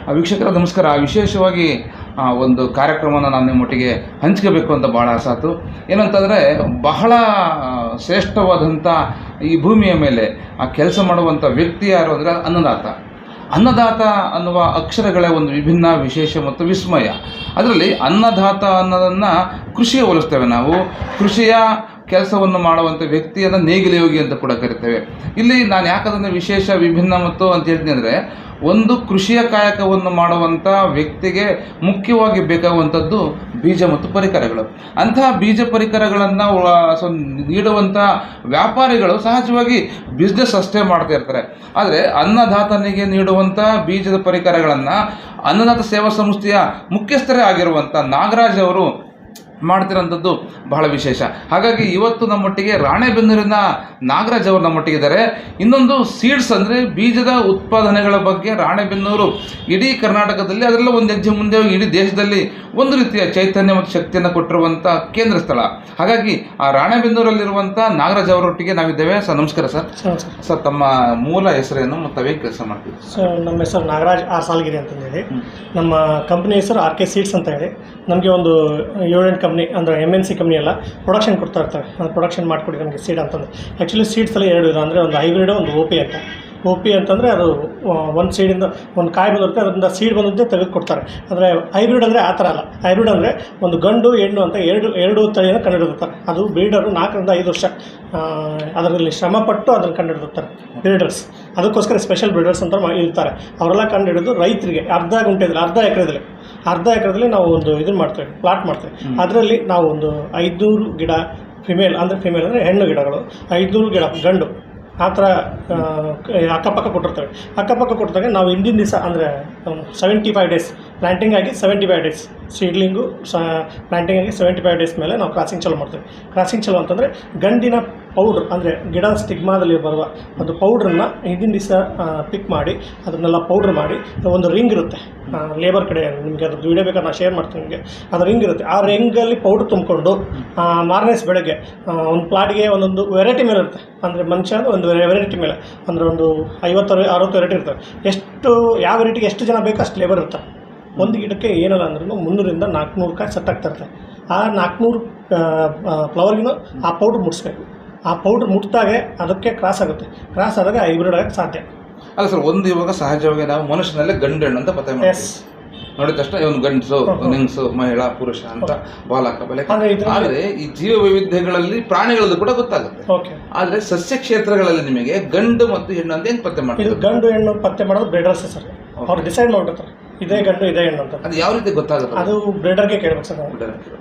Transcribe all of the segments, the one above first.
ವೀಕ್ಷಕರ ನಮಸ್ಕಾರ. ವಿಶೇಷವಾಗಿ ಒಂದು ಕಾರ್ಯಕ್ರಮವನ್ನು ನಾನು ನಿಮ್ಮೊಟ್ಟಿಗೆ ಹಂಚ್ಕೋಬೇಕು ಅಂತ ಭಾಳ ಆಸಾತು. ಏನಂತಂದರೆ ಬಹಳ ಶ್ರೇಷ್ಠವಾದಂಥ ಈ ಭೂಮಿಯ ಮೇಲೆ ಕೆಲಸ ಮಾಡುವಂಥ ವ್ಯಕ್ತಿ ಯಾರು ಅಂದರೆ ಅನ್ನದಾತ. ಅನ್ನದಾತ ಅನ್ನುವ ಅಕ್ಷರಗಳೇ ಒಂದು ವಿಭಿನ್ನ, ವಿಶೇಷ ಮತ್ತು ವಿಸ್ಮಯ. ಅದರಲ್ಲಿ ಅನ್ನದಾತ ಅನ್ನೋದನ್ನು ಕೃಷಿಗೆ ಹೋಲಿಸ್ತೇವೆ ನಾವು. ಕೃಷಿಯ ಕೆಲಸವನ್ನು ಮಾಡುವಂಥ ವ್ಯಕ್ತಿಯನ್ನು ನೇಗಿಲ ಯೋಗಿ ಅಂತ ಕೂಡ ಕರಿತೇವೆ. ಇಲ್ಲಿ ನಾನು ಯಾಕಂದರೆ ವಿಶೇಷ, ವಿಭಿನ್ನ ಮತ್ತು ಅಂತ ಹೇಳ್ತೀನಿ ಅಂದರೆ, ಒಂದು ಕೃಷಿಯ ಕಾಯಕವನ್ನು ಮಾಡುವಂಥ ವ್ಯಕ್ತಿಗೆ ಮುಖ್ಯವಾಗಿ ಬೇಕಾಗುವಂಥದ್ದು ಬೀಜ ಮತ್ತು ಪರಿಕರಗಳು. ಅಂತಹ ಬೀಜ ಪರಿಕರಗಳನ್ನು ನೀಡುವಂಥ ವ್ಯಾಪಾರಿಗಳು ಸಹಜವಾಗಿ ಬಿಸ್ನೆಸ್ ಅಷ್ಟೇ ಮಾಡ್ತಾ ಇರ್ತಾರೆ. ಆದರೆ ಅನ್ನದಾತನಿಗೆ ನೀಡುವಂಥ ಬೀಜದ ಪರಿಕರಗಳನ್ನು ಅನ್ನದಾತ ಸೇವಾ ಸಂಸ್ಥೆಯ ಮುಖ್ಯಸ್ಥರೇ ಆಗಿರುವಂಥ ನಾಗರಾಜ್ ಅವರು ಮಾಡ್ತಿರೋಂಥದ್ದು ಬಹಳ ವಿಶೇಷ. ಹಾಗಾಗಿ ಇವತ್ತು ನಮ್ಮೊಟ್ಟಿಗೆ ರಾಣೆಬೆನ್ನೂರಿನ ನಾಗರಾಜ್ ಅವರು ನಮ್ಮೊಟ್ಟಿಗಿದ್ದಾರೆ. ಇನ್ನೊಂದು ಸೀಡ್ಸ್ ಅಂದರೆ ಬೀಜದ ಉತ್ಪಾದನೆಗಳ ಬಗ್ಗೆ ರಾಣೆಬೆನ್ನೂರು ಇಡೀ ಕರ್ನಾಟಕದಲ್ಲಿ, ಅದರಲ್ಲೂ ಒಂದು ಹೆಜ್ಜೆ ಮುಂದೆ ಹೋಗಿ ಇಡೀ ದೇಶದಲ್ಲಿ ಒಂದು ರೀತಿಯ ಚೈತನ್ಯ ಮತ್ತು ಶಕ್ತಿಯನ್ನು ಕೊಟ್ಟಿರುವಂಥ ಕೇಂದ್ರ ಸ್ಥಳ. ಹಾಗಾಗಿ ಆ ರಾಣೆಬೆನ್ನೂರಲ್ಲಿರುವಂಥ ನಾಗರಾಜ್ ಅವರೊಟ್ಟಿಗೆ ನಾವಿದ್ದೇವೆ. ಸರ್ ನಮಸ್ಕಾರ. ಸರ್ ತಮ್ಮ ಮೂಲ ಹೆಸರೇನು ಮತ್ತು ಅವೇ ಕೆಲಸ ಮಾಡ್ತೀವಿ? ಸರ್ ನಮ್ಮ ಹೆಸರು ನಾಗರಾಜ್ ಆರ್ ಸಾಲ್ಗಿರಿ ಅಂತಂದೇಳಿ. ನಮ್ಮ ಕಂಪ್ನಿ ಹೆಸರು RK ಸೀಡ್ಸ್ ಅಂತ ಹೇಳಿ. ನಮಗೆ ಒಂದು 7-8 ಕಂಪ್ನಿ ಅಂದರೆ MNC ಕಂಪ್ನಿ ಎಲ್ಲ ಪ್ರೊಡಕ್ಷನ್ ಕೊಡ್ತಾ ಇರ್ತವೆ. ಅದು ಪ್ರೊಡಕ್ಷನ್ ಮಾಡಿಕೊಡಿ ನಮಗೆ ಸೀಡ್ ಅಂತಂದರೆ. ಆ್ಯಕ್ಚುಲಿ ಸೀಡ್ಸಲ್ಲಿ 2 ಇದೆ. ಅಂದರೆ ಒಂದು ಹೈಬ್ರಿಡ್, ಒಂದು OP ಅಂತ. OP ಅಂತಂದರೆ ಅದು ಒಂದು ಸೀಡಿಂದ ಒಂದು ಕಾಯಿ ಬಂದಿರುತ್ತೆ, ಅದರಿಂದ ಸೀಡ್ ಬಂದದ್ದೇ ತೆಗೆದು ಕೊಡ್ತಾರೆ. ಅಂದರೆ ಹೈಬ್ರಿಡ್ ಅಂದರೆ ಆ ಥರ ಅಲ್ಲ. ಹೈಬ್ರಿಡ್ ಅಂದರೆ ಒಂದು ಗಂಡು ಹೆಣ್ಣು ಅಂತ ಎರಡು ತಳಿಯನ್ನು ಕಂಡುಹಿಡಿದಿರ್ತಾರೆ. ಅದು ಬ್ರೀಡರು 4 ರಿಂದ 5 ವರ್ಷ ಅದರಲ್ಲಿ ಶ್ರಮಪಟ್ಟು ಅದನ್ನು ಕಂಡುಹಿಡಿದಿರ್ತಾರೆ ಬ್ರೀಡರ್ಸ್. ಅದಕ್ಕೋಸ್ಕರ ಸ್ಪೆಷಲ್ ಬ್ರೀಡರ್ಸ್ ಅಂತ ಇರ್ತಾರೆ. ಅವರೆಲ್ಲ ಕಂಡುಹಿಡಿದು ರೈತರಿಗೆ ಅರ್ಧ ಎಕರೆದಲ್ಲಿ ನಾವು ಒಂದು ಇದನ್ನು ಮಾಡ್ತೇವೆ, ಪ್ಲಾಟ್ ಮಾಡ್ತೇವೆ. ಅದರಲ್ಲಿ ನಾವು ಒಂದು 500 ಗಿಡ ಫಿಮೇಲ್ ಅಂದರೆ ಹೆಣ್ಣು ಗಿಡಗಳು, 500 ಗಿಡ ಗಂಡು, ಆ ಥರ ಅಕ್ಕಪಕ್ಕ ಕೊಟ್ಟಿರ್ತಾರೆ. ನಾವು ಹಿಂದಿನ ದಿವಸ ಅಂದರೆ 75 ಡೇಸ್ ಪ್ಲ್ಯಾಂಟಿಂಗ್ ಆಗಿ 75 ಡೇಸ್ ಸೀಡ್ಲಿಂಗು ಪ್ಲ್ಯಾಂಟಿಂಗ್ ಆಗಿ 75 ಡೇಸ್ ಮೇಲೆ ನಾವು ಕ್ರಾಸಿಂಗ್ ಚಾಲೂ ಮಾಡ್ತೇವೆ. ಕ್ರಾಸಿಂಗ್ ಚಾಲೂ ಅಂತಂದರೆ ಗಂಡಿನ ಪೌಡ್ರ್ ಅಂದರೆ ಗಿಡ ಸ್ಟಿಗ್ಮಾದಲ್ಲಿ ಬರುವ ಒಂದು ಪೌಡ್ರನ್ನ ಹಿಂದಿನ ದಿವಸ ಪಿಕ್ ಮಾಡಿ ಅದನ್ನೆಲ್ಲ ಪೌಡ್ರ್ ಮಾಡಿ ಒಂದು ರಿಂಗ್ ಇರುತ್ತೆ ಲೇಬರ್ ಕಡೆ. ನಿಮಗೆ ಅದ್ರದ್ದು ವಿಡಿಯೋ ಬೇಕಾದ್ರೆ ನಾನು ಶೇರ್ ಮಾಡ್ತೀನಿ ನಿಮಗೆ. ಅದು ರಿಂಗ್ ಇರುತ್ತೆ. ಆ ರಿಂಗಲ್ಲಿ ಪೌಡ್ರ್ ತುಂಬಿಕೊಂಡು ಮಾರನೇ ಬೆಳಗ್ಗೆ ಒಂದು ಪ್ಲಾಟ್ಗೆ ಒಂದೊಂದು ವೆರೈಟಿ ಮೇಲೆ ಇರುತ್ತೆ. ಅಂದರೆ ಮನುಷ್ಯ ಒಂದು ವೆರೈಟಿ ಮೇಲೆ ಅಂದರೆ ಒಂದು 50-60 ವೆರೈಟಿ ಇರ್ತವೆ. ಯಾವ ವೆರೈಟಿಗೆ ಎಷ್ಟು ಜನ ಬೇಕೋ ಅಷ್ಟು ಲೇಬರ್ ಇರ್ತಾರೆ. ಒಂದು ಗಿಡಕ್ಕೆ ಏನಲ್ಲ ಅಂದ್ರೂ 300 ರಿಂದ 400 ಕಾಯಿ ಸೆಟ್ ಆಗ್ತಾ ಇರ್ತವೆ. ಆ 400 ಫ್ಲವರ್ಗಿನೂ ಆ ಪೌಡ್ರ್ ಮುಟ್ಟಿಸ್ಬೇಕು. ಆ ಪೌಡ್ರ್ ಮುಟ್ಟಿದಾಗೆ ಅದಕ್ಕೆ ಕ್ರಾಸ್ ಆಗುತ್ತೆ. ಕ್ರಾಸ್ ಆದಾಗ ಹೈಬ್ರಿಡ್ ಆಗಕ್ಕೆ ಸಾಧ್ಯ. ಅಲ್ಲ ಸರ್, ಒಂದು ಇವಾಗ ಸಹಜವಾಗಿ ನಾವು ಮನುಷ್ಯನಲ್ಲೇ ಗಂಡು ಹೆಣ್ಣು ಅಂತ ಪತ್ತೆ ಮಾಡ್ತೀವಿ. ನೋಡಿದ ತಕ್ಷಣ ಇವನು ಗಂಡಸು, ಹೆಂಗಸು, ಮಹಿಳಾ, ಪುರುಷ ಅಂತ ಬಾಲಕ ಬಲೆ. ಆದರೆ ಈ ಜೀವ ವೈವಿಧ್ಯಗಳಲ್ಲಿ ಪ್ರಾಣಿಗಳದ್ದು ಕೂಡ ಗೊತ್ತಾಗುತ್ತೆ. ಆದರೆ ಸಸ್ಯ ಕ್ಷೇತ್ರಗಳಲ್ಲಿ ನಿಮಗೆ ಗಂಡು ಮತ್ತು ಹೆಣ್ಣು ಅಂತ ಏನು ಪತ್ತೆ ಮಾಡ್ತೀವಿ? ಇದು ಗಂಡು ಹೆಣ್ಣು ಪತ್ತೆ ಮಾಡೋದು ಬ್ರೀಡರ್ಸ್ ಸರ್. ಅವ್ರು ಡಿಸೈಡ್ ಮಾಡಿರ್ತಾರೆ ಇದೇ ಗಂಡು ಇದೇ ಹೆಣ್ಣು ಅಂತ. ಅದು ಯಾವ ರೀತಿ ಗೊತ್ತಾಗುತ್ತೆ? ಅದು ಬ್ರೀಡರ್ಗೆ ಕೇಳ್ಬೇಕು ಸರ್.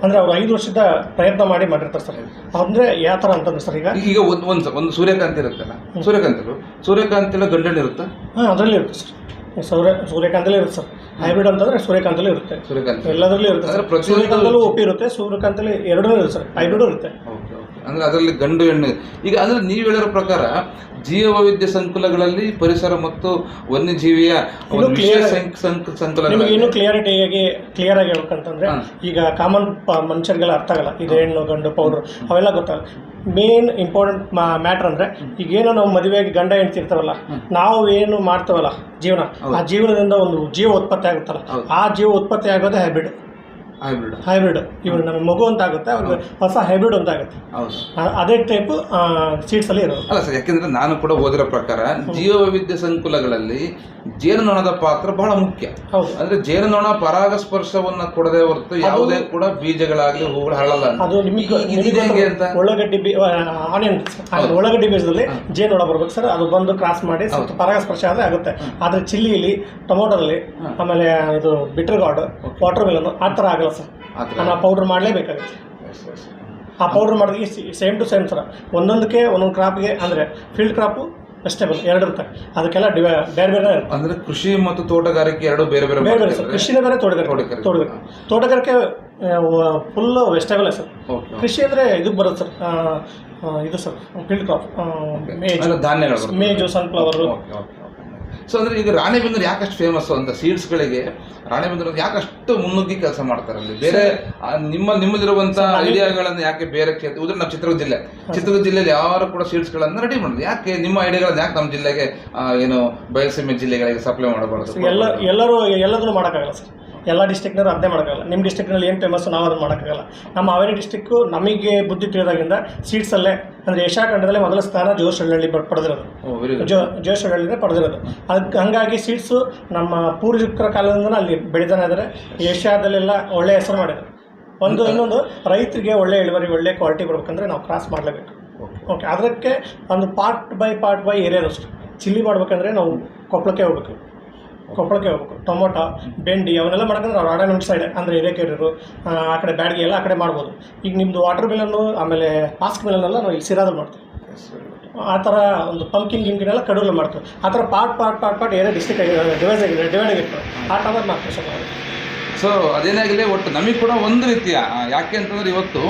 ಅಂದರೆ ಅವ್ರು 5 ವರ್ಷದ ಪ್ರಯತ್ನ ಮಾಡಿರ್ತಾರೆ ಸರ್. ಅಂದರೆ ಯಾವ ಥರ ಅಂತಂದ್ರೆ ಸರ್, ಈಗ ಒಂದು ಸೂರ್ಯಕಾಂತಿ ಇರುತ್ತಲ್ಲ, ಸೂರ್ಯಕಾಂತಿಲ್ಲ ಗಂಡು ಹೆಣ್ಣು ಇರುತ್ತೆ? ಅದರಲ್ಲಿ ಇರುತ್ತೆ ಸರ್. ಸೂರ್ಯಕಾಂತಲೇ ಇರುತ್ತೆ ಸರ್. ಹೈಬ್ರಿಡ್ ಅಂತಂದರೆ ಸೂರ್ಯಕಾಂತಲೇ ಇರುತ್ತೆ. ಎಲ್ಲದರಲ್ಲೂ ಇರುತ್ತೆ ಸರ್. ಸೂರ್ಯಕಾಂತಲ್ಲೂ OP ಇರುತ್ತೆ, ಸೂರ್ಯಕಾಂತಲ್ಲಿ ಎರಡೂ ಇರುತ್ತೆ ಸರ್. ಹೈಬ್ರಿಡ್ ಇರುತ್ತೆ. ಅಂದರೆ ಅದರಲ್ಲಿ ಗಂಡು ಹೆಣ್ಣು. ಈಗ ಅಂದರೆ ನೀವು ಹೇಳಿರೋ ಪ್ರಕಾರ ಜೀವ ವೈವಿಧ್ಯ ಸಂಕುಲಗಳಲ್ಲಿ ಪರಿಸರ ಮತ್ತು ವನ್ಯಜೀವಿಯ ಸಂಕುಲ ಇನ್ನೂ ಕ್ಲಿಯರ್ ಆಗಿ ಹೇಳ್ಬೇಕಂತಂದ್ರೆ, ಈಗ ಕಾಮನ್ ಮನುಷ್ಯರಿಗೆಲ್ಲ ಅರ್ಥ ಆಗಲ್ಲ ಇದು ಹೆಣ್ಣು ಗಂಡು ಪೌಡ್ರ್ ಅವೆಲ್ಲ ಗೊತ್ತಾಗಲ್ಲ. ಮೇನ್ ಇಂಪಾರ್ಟೆಂಟ್ ಮ್ಯಾಟ್ರ್ ಅಂದರೆ, ಈಗೇನೋ ನಾವು ಮದುವೆಯಾಗಿ ಗಂಡ ಹೆಣ್ತಿರ್ತಾವಲ್ಲ, ನಾವು ಏನು ಮಾಡ್ತೇವಲ್ಲ ಜೀವನ, ಆ ಜೀವನದಿಂದ ಒಂದು ಜೀವ ಉತ್ಪತ್ತಿ ಆಗುತ್ತಲ್ಲ, ಆ ಜೀವ ಉತ್ಪತ್ತಿ ಆಗೋದೇ ಹೈಬ್ರಿಡ್. ಇವಾಗ ನಮಗೆ ಮಗು ಅಂತ ಆಗುತ್ತೆ, ಅವ್ರಿಗೆ ಹೊಸ ಹೈಬ್ರಿಡ್ ಅಂತ ಆಗುತ್ತೆ. ಅದೇ ಟೈಪು ಸೀಡ್ಸಲ್ಲಿ ಇರೋದು. ಅಲ್ಲ ಸರ್, ಯಾಕೆಂದರೆ ನಾನು ಕೂಡ ಓದಿರೋ ಪ್ರಕಾರ ಜೀವ ವೈವಿಧ್ಯ ಸಂಕುಲಗಳಲ್ಲಿ ಜೇನುನೊಣದ ಪಾತ್ರ ಬಹಳ ಮುಖ್ಯ. ಅಂದ್ರೆ ಜೇನುನೊಣ ಪರಾಗಸ್ಪರ್ಶವನ್ನು ಕೊಡದೆ ಹೊರತು ಯಾವುದೇ ಕೂಡ ಬೀಜಗಳಾಗಲಿ ಹೂಗಳು ಹರಳಲ್ಲ. ಅದು ನಿಮಗೆ ಅಂತ ಉಳ್ಳಾಗಡ್ಡಿ ಬೀಜದಲ್ಲಿ ಜೇನುನೊಣ ಬರ್ಬೇಕು ಸರ್. ಅದು ಬಂದು ಕ್ರಾಸ್ ಮಾಡಿ ಸ್ವಲ್ಪ ಪರಾಗಸ್ಪರ್ಶ ಆದರೆ ಆಗುತ್ತೆ. ಆದರೆ ಚಿಲ್ಲಿಲಿ, ಟೊಮೊಟೊದಲ್ಲಿ, ಆಮೇಲೆ ಇದು ಬಿಟರ್ ಗಾರ್ಡ್, ವಾಟರ್ ಮೆಲನ್ ಆ ಥರ ಆಗಲ್ಲ ಸರ್. ನಾನು ಆ ಪೌಡ್ರ್ ಮಾಡಲೇಬೇಕಾಗುತ್ತೆ. ಆ ಪೌಡ್ರ್ ಮಾಡಿದ್ರೆ ಸೇಮ್ ಟು ಸೇಮ್ ಸರ್. ಒಂದೊಂದಕ್ಕೆ ಒಂದೊಂದು ಕ್ರಾಪ್ಗೆ ಅಂದರೆ ಫೀಲ್ಡ್ ಕ್ರಾಪು, ವೆಜಿಟೇಬಲ್ 2 ಇರುತ್ತೆ. ಅದಕ್ಕೆಲ್ಲ ಬೇರೆ ಬೇರೆ ಇರುತ್ತೆ. ಅಂದರೆ ಕೃಷಿ ಮತ್ತು ತೋಟಗಾರಿಕೆ 2 ಬೇರೆ ಸರ್. ಕೃಷಿನೇ ಬೇರೆ, ತೋಟಗಾರಿಕೆ ಫುಲ್ ವೆಜಿಟೇಬಲ್ ಸರ್. ಕೃಷಿ ಅಂದರೆ ಇದಕ್ಕೆ ಬರುತ್ತೆ ಸರ್, ಇದು ಸರ್ ಫೀಲ್ಡ್ ಕ್ರಾಪ್, ಮೇಜು, ಸನ್ಫ್ಲವರು. ಸೊ ಅಂದರೆ ಈಗ ರಾಣೆಬೆನ್ನೂರು ಯಾಕಷ್ಟು ಫೇಮಸ್ಸು ಅಂತ ಸೀಡ್ಸ್ಗಳಿಗೆ ರಾಣೆಬೆನ್ನೂರು ಯಾಕಷ್ಟು ಮುನ್ನುಗ್ಗಿ ಕೆಲಸ ಮಾಡ್ತಾರೆ ಅಲ್ಲಿ ಬೇರೆ ನಿಮ್ಮಲ್ಲಿರುವಂಥ ಐಡಿಯಾಗಳನ್ನು ಯಾಕೆ ಬೇರೆ ಕ್ಷೇತ್ರ ಉದಾಹರಣೆ ನಾವು ಚಿತ್ರದುರ್ಗ ಜಿಲ್ಲೆಯಲ್ಲಿ ಯಾರು ಕೂಡ ಸೀಡ್ಸ್ಗಳನ್ನು ರೆಡಿ ಮಾಡೋದು ಯಾಕೆ ನಿಮ್ಮ ಐಡಿಯಾಗಳನ್ನ ಯಾಕೆ ನಮ್ಮ ಜಿಲ್ಲೆಗೆ ಏನು ಬಯಲುಸೀಮೆ ಜಿಲ್ಲೆಗಳಿಗೆ ಸಪ್ಲೈ ಮಾಡಬಾರ್ದು? ಎಲ್ಲದನ್ನು ಮಾಡೋಕ್ಕಾಗಲ್ಲ ಸರ್. ಎಲ್ಲ ಡಿಸ್ಟ್ರಿಕ್ನವರು ಅದೇ ಮಾಡೋಕ್ಕಾಗಲ್ಲ. ನಿಮ್ಮ ಡಿಸ್ಟ್ರಿಕ್ನಲ್ಲಿ ಏನು ಫೇಮಸ್ ನಾವು ಅದನ್ನು ಮಾಡೋಕ್ಕಾಗಲ್ಲ. ನಮ್ಮ ಹಾವೇರಿ ಡಿಸ್ಟಿಕ್ಕು ನಮಗೆ ಬುದ್ಧಿ ತಿಳಿದಾಗಿಂದ ಸೀಡ್ಸಲ್ಲೇ ಅಂದರೆ ಏಷ್ಯಾ ಖಂಡದಲ್ಲೇ ಮೊದಲ ಸ್ಥಾನ ಜೋಶಹಳ್ಳಿ ಪಡೆದಿರೋದು. ಜೋಶಹಳ್ಳಿನೇ ಪಡೆದಿರೋದು. ಅದಕ್ಕೆ ಹಂಗಾಗಿ ಸೀಡ್ಸು ನಮ್ಮ ಪೂರ್ವಿಕರ ಕಾಲದಿಂದ ಅಲ್ಲಿ ಬೆಳೀತಾನೆ ಇದ್ದಾರೆ. ಏಷ್ಯಾದಲ್ಲೆಲ್ಲ ಒಳ್ಳೆಯ ಹೆಸರು ಮಾಡಿದ್ದಾರೆ. ಇನ್ನೊಂದು ರೈತರಿಗೆ ಒಳ್ಳೆ ಇಳುವರಿ ಒಳ್ಳೆ ಕ್ವಾಲಿಟಿ ಬರಬೇಕಂದ್ರೆ ನಾವು ಕ್ರಾಸ್ ಮಾಡಲೇಬೇಕು. ಓಕೆ, ಅದಕ್ಕೆ ಒಂದು ಪಾರ್ಟ್ ಬೈ ಏರಿಯಾದಷ್ಟು ಚಿಲ್ಲಿ ಮಾಡಬೇಕಂದ್ರೆ ನಾವು ಕೊಪ್ಪಳಕ್ಕೆ ಹೋಗ್ಬೇಕು. ಟೊಮೊಟೊ, ಬೆಂಡಿ ಅವನ್ನೆಲ್ಲ ಮಾಡ್ಕೊಂಡ್ರೆ ನಾವು ರಾಡನಹಳ್ಳಿ ಸೈಡ್ ಅಂದರೆ ಹಿರೇಕೆರೂರು ಆ ಕಡೆ ಬ್ಯಾಡಗಿ ಎಲ್ಲ ಆ ಕಡೆ ಮಾಡ್ಬೋದು. ಈಗ ನಿಮ್ಮದು ವಾಟರ್ ಮಿಲನ್ನು ಆಮೇಲೆ ಮಾಸ್ಕ್ ಮಿಲನ್ನೆಲ್ಲ ನಾವು ಇಲ್ಲಿ ಸಿರಾದಲ್ಲಿ ಮಾಡ್ತೀವಿ. ಆ ಥರ ಒಂದು ಪಂಪ್ಕಿನ್ ಗಿಮ್ಕಿನೆಲ್ಲ ಕಡೂರಲ್ಲಿ ಮಾಡ್ತೀವಿ. ಆ ಥರ ಪಾರ್ಟ್ ಏರಿಯಾ ಡಿಸ್ಟ್ರಿಕ್ಟ್ ಡಿವೈಡ್ ಆಗಿರ್ತವೆ. ಆ ಥರ ನಾವು ಸೊ ಅದೇನಾಗಲಿ ಒಟ್ಟು ನಮಗೆ ಕೂಡ ಒಂದು ರೀತಿಯ ಯಾಕೆ ಅಂತಂದರೆ ಇವತ್ತು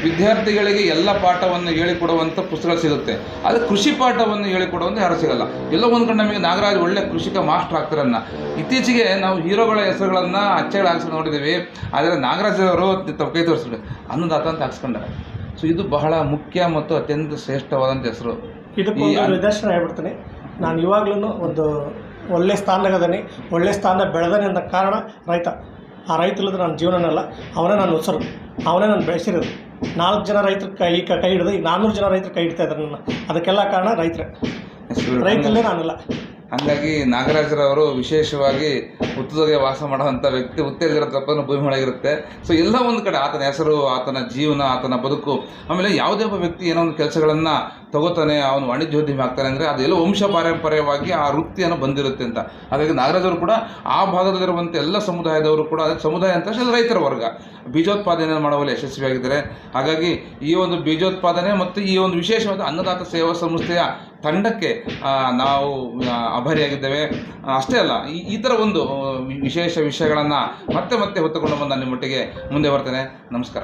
ವಿದ್ಯಾರ್ಥಿಗಳಿಗೆ ಎಲ್ಲ ಪಾಠವನ್ನು ಹೇಳಿಕೊಡುವಂಥ ಪುಸ್ತಕ ಸಿಗುತ್ತೆ, ಆದರೆ ಕೃಷಿ ಪಾಠವನ್ನು ಹೇಳಿಕೊಡುವಂಥ ಯಾರು ಸಿಗಲ್ಲ. ಎಲ್ಲೋ ಒಂದು ಕಡೆ ನಮಗೆ ನಾಗರಾಜ್ ಒಳ್ಳೆ ಕೃಷಿಕ ಮಾಸ್ಟರ್ ಆಗ್ತಾರನ್ನ ಇತ್ತೀಚೆಗೆ ನಾವು ಹೀರೋಗಳ ಹೆಸರುಗಳನ್ನು ಅಚ್ಚೆಗಳು ಹಾಕ್ಸ್ಕೊಂಡು ನೋಡಿದ್ದೀವಿ. ಆದರೆ ನಾಗರಾಜ್ ಅವರು ಕೈ ತೋರಿಸ್ಬಿಟ್ಟು ಅನ್ನದಾತ ಅಂತ ಹಾಕ್ಸ್ಕೊಂಡಾರೆ. ಸೊ ಇದು ಬಹಳ ಮುಖ್ಯ ಮತ್ತು ಅತ್ಯಂತ ಶ್ರೇಷ್ಠವಾದಂಥ ಹೆಸರು. ಇದಕ್ಕೊಂದು ನಿದರ್ಶನ ಹೇಳ್ಬಿಡ್ತೀನಿ. ನಾನು ಇವಾಗ್ಲೂ ಒಂದು ಒಳ್ಳೆ ಸ್ಥಾನದಾಗದೀನಿ, ಒಳ್ಳೆ ಸ್ಥಾನ ಬೆಳೆದಾನೆ ಅಂತ ಕಾರಣ ರೈತ. ಆ ರೈತ ಇಲ್ಲದ್ರೆ ನನ್ನ ಜೀವನನಲ್ಲ, ಅವನೇ ನಾನು ಉಸಿರು, ಅವನೇ ನಾನು ಬೆಳೆಸಿರೋದು. 4 ಜನ ರೈತರು ಕೈ ಹಿಡಿದು ಈಗ 400 ಜನ ರೈತರು ಕೈ ಹಿಡ್ತಾ ಇದ್ದಾರೆ ನನ್ನ. ಅದಕ್ಕೆಲ್ಲ ಕಾರಣ ರೈತರಲ್ಲೇ ನಾನಲ್ಲ. ಹಾಗಾಗಿ ನಾಗರಾಜರವರು ವಿಶೇಷವಾಗಿ ಹುತ್ತದಾಗೆ ವಾಸ ಮಾಡುವಂಥ ವ್ಯಕ್ತಿ. ಹುತ್ತೇಲಿರೋ ತಪ್ಪನ್ನು ಭೂಮಿ ಒಳಗಿರುತ್ತೆ. ಸೊ ಎಲ್ಲ ಒಂದು ಕಡೆ ಆತನ ಹೆಸರು, ಆತನ ಜೀವನ, ಆತನ ಬದುಕು, ಆಮೇಲೆ ಯಾವುದೇ ಒಬ್ಬ ವ್ಯಕ್ತಿ ಏನೋ ಒಂದು ಕೆಲಸಗಳನ್ನು ತಗೋತಾನೆ, ಅವನು ವಾಣಿಜ್ಯೋದ್ಯಮಿ ಆಗ್ತಾನೆ ಅಂದರೆ ಅದೆಲ್ಲ ವಂಶ ಪಾರಂಪರ್ಯವಾಗಿ ಆ ವೃತ್ತಿಯನ್ನು ಬಂದಿರುತ್ತೆ ಅಂತ. ಹಾಗಾಗಿ ನಾಗರಾಜವರು ಕೂಡ ಆ ಭಾಗದಲ್ಲಿರುವಂಥ ಎಲ್ಲ ಸಮುದಾಯದವರು ಕೂಡ ಅದಕ್ಕೆ ಸಮುದಾಯ ಅಂತ ರೈತರ ವರ್ಗ ಬೀಜೋತ್ಪಾದನೆ ಮಾಡುವಲ್ಲಿ ಯಶಸ್ವಿಯಾಗಿದ್ದಾರೆ. ಹಾಗಾಗಿ ಈ ಒಂದು ಬೀಜೋತ್ಪಾದನೆ ಮತ್ತು ಈ ಒಂದು ವಿಶೇಷವಾದ ಅನ್ನದಾತ ಸೇವಾ ಸಂಸ್ಥೆಯ ತಂಡಕ್ಕೆ ನಾವು ಆಭಾರಿಯಾಗಿದ್ದೇವೆ. ಅಷ್ಟೇ ಅಲ್ಲ, ಈ ಥರ ಒಂದು ವಿಶೇಷ ವಿಷಯಗಳನ್ನು ಮತ್ತೆ ಹೊತ್ತುಕೊಂಡು ಬಂದು ನಿಮ್ಮೊಟ್ಟಿಗೆ ಮುಂದೆ ಬರ್ತೇನೆ. ನಮಸ್ಕಾರ.